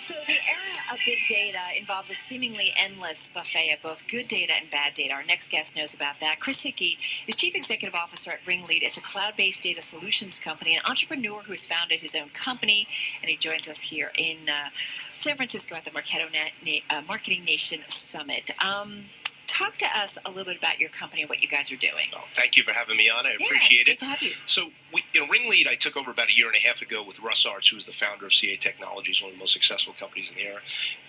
So the era of big data involves a seemingly endless buffet of both good data and bad data. Our next guest knows about that. Chris Hickey is Chief Executive Officer at RingLead. It's a cloud-based data solutions company, an entrepreneur who has founded his own company, and he joins us here in San Francisco at the Marketing Nation Summit. Talk to us a little bit about your company and what you guys are doing. Oh, thank you for having me on. I appreciate it. Good to have you. So, RingLead, I took over about a year and a half ago with Russ Arts, who is the founder of CA Technologies, one of the most successful companies in the era.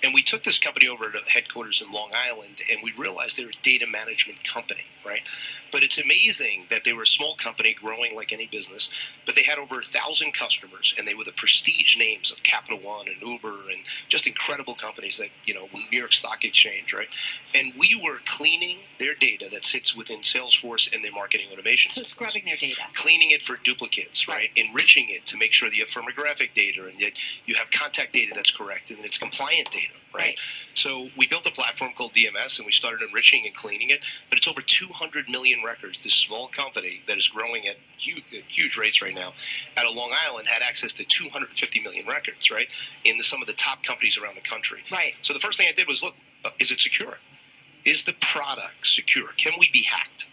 And we took this company over to headquarters in Long Island, and we realized they're a data management company, right? But it's amazing that they were a small company growing like any business, but they had over 1,000 customers, and they were the prestige names of Capital One and Uber and just incredible companies that, New York Stock Exchange, right? And we were cleaning their data that sits within Salesforce and their marketing automation So systems. scrubbing their data. Cleaning it for duplicates, right? Enriching it to make sure that you have firmographic data and that you have contact data that's correct and that it's compliant data, right? So we built a platform called DMS and we started enriching and cleaning it, but it's over 200 million records. This small company that is growing at huge rates right now out of Long Island had access to 250 million records, right? In some of the top companies around the country. Right. So the first thing I did was look, is it secure? Is the product secure? Can we be hacked?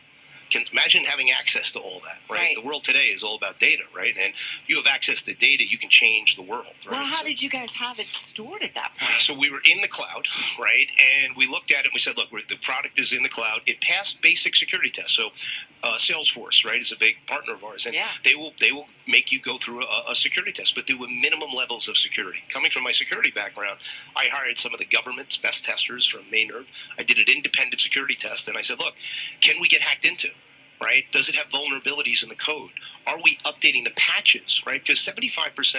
Imagine having access to all that, right? The world today is all about data, right? And if you have access to data, you can change the world, right? Well, how did you guys have it stored at that point? So we were in the cloud, right? And we looked at it and we said, look, the product is in the cloud. It passed basic security tests. So Salesforce, right, is a big partner of ours. And they will make you go through a security test, but there were minimum levels of security. Coming from my security background, I hired some of the government's best testers from Maynard. I did an independent security test, and I said, look, can we get hacked into? Right? Does it have vulnerabilities in the code? Are we updating the patches? Right? Because 75%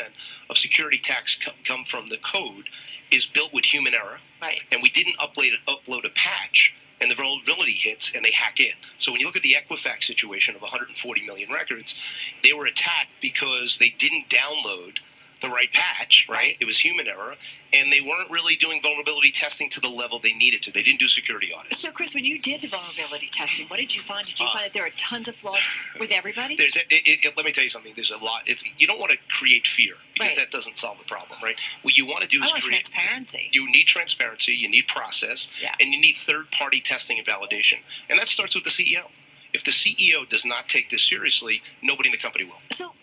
of security attacks come from the code is built with human error. Right. And we didn't upload a patch, and the vulnerability hits, and they hack in. So when you look at the Equifax situation of 140 million records, they were attacked because they didn't download the right patch, right? It was human error, and they weren't really doing vulnerability testing to the level they needed to. They didn't do security audits. So, Chris, when you did the vulnerability testing, what did you find? Did you find that there are tons of flaws with everybody? Let me tell you something. There's a lot. You don't want to create fear because that doesn't solve the problem, right? What you want to do is create transparency. You need transparency. You need process, and you need third-party testing and validation. And that starts with the CEO. If the CEO does not take this seriously, nobody in the company will. So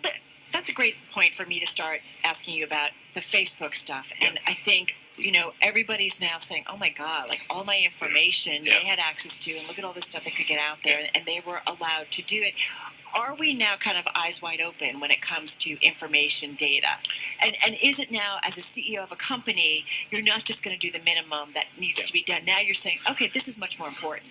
that's a great point for me to start asking you about the Facebook stuff. And I think, everybody's now saying, oh my God, like all my information they had access to, and look at all this stuff that could get out there, and they were allowed to do it. Are we now kind of eyes wide open when it comes to information data? And is it now, as a CEO of a company, you're not just going to do the minimum that needs to be done. Now you're saying, okay, this is much more important.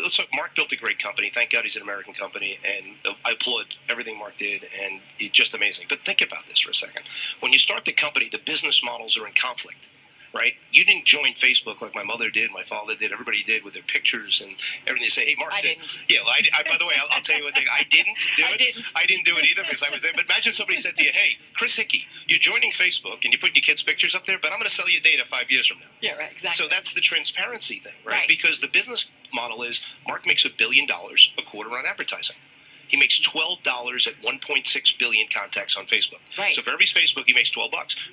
So Mark built a great company. Thank God he's an American company, and I applaud everything Mark did, and it's just amazing. But think about this for a second. When you start the company, the business models are in conflict. Right? You didn't join Facebook like my mother did, my father did, everybody did with their pictures and everything. They say, hey, Mark. I didn't. Yeah, well, by the way, I'll tell you one thing. I didn't do it. I didn't do it either because I was there. But imagine somebody said to you, hey, Chris Hickey, you're joining Facebook and you're putting your kids' pictures up there, but I'm going to sell you data 5 years from now. Yeah, right, exactly. So that's the transparency thing, right? Because the business model is Mark makes $1 billion a quarter on advertising. He makes $12 at 1.6 billion contacts on Facebook. Right. So for every Facebook, he makes $12.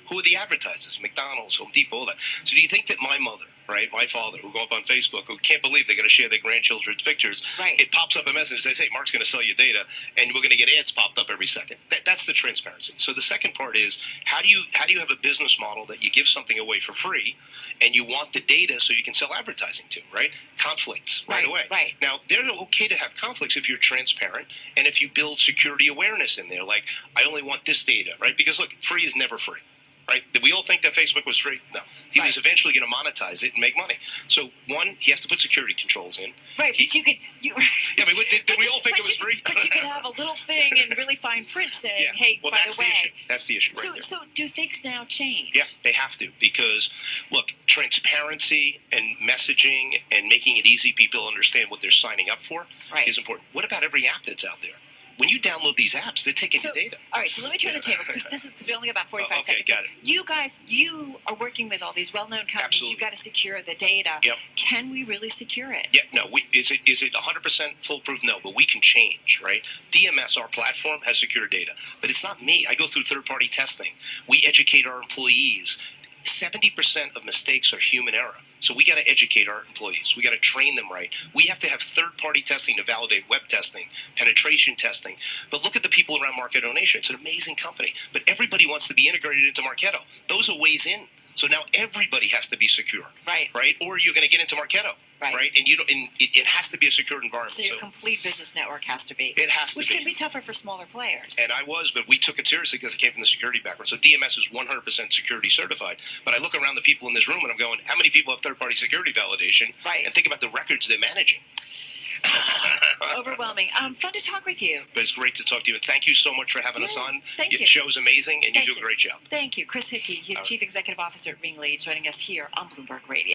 Who are the advertisers? McDonald's, Home Depot, all that. So do you think that my mother, right, my father, who go up on Facebook, who can't believe they're going to share their grandchildren's pictures, it pops up a message that says, hey, Mark's going to sell you data, and we're going to get ads popped up every second. That's the transparency. So the second part is, how do you have a business model that you give something away for free, and you want the data so you can sell advertising to, right? Conflicts right away. Right. Now, they're okay to have conflicts if you're transparent and if you build security awareness in there. Like, I only want this data, right? Because, look, free is never free. Right? Did we all think that Facebook was free? No. He was eventually going to monetize it and make money. So, one, he has to put security controls in. Right, but you could... did we all think it was free? But you could have a little thing in really fine print saying, hey, by the way... That's the issue right there. So do things now change? Yeah, they have to. Because, look, transparency and messaging and making it easy people to understand what they're signing up for is important. What about every app that's out there? When you download these apps, they're taking your data. All right, so let me turn the tables because we only got about 45 seconds. Okay, got it. You guys, you are working with all these well-known companies. Absolutely. You've got to secure the data. Yep. Can we really secure it? Yeah, no. Is it 100% foolproof? No, but we can change, right? DMS, our platform, has secure data, but it's not me. I go through third-party testing. We educate our employees. 70% of mistakes are human error. So we got to educate our employees. We got to train them right. We have to have third-party testing to validate web testing, penetration testing. But look at the people around Marketo Nation. It's an amazing company. But everybody wants to be integrated into Marketo. Those are ways in. So now everybody has to be secure. Right. Right? Or you're going to get into Marketo. Right. And it has to be a secure environment. So your complete business network has to be. It has to be. Which can be tougher for smaller players. And I was, but we took it seriously because it came from the security background. So DMS is 100% security certified. But I look around the people in this room and I'm going, how many people have third-party security validation? Right. And think about the records they're managing. Overwhelming. Fun to talk with you. But it's great to talk to you. And thank you so much for having us on. Thank you. Your show's amazing, and you do a great job. Thank you. Chris Hickey, he's Chief Executive Officer at RingLead, joining us here on Bloomberg Radio.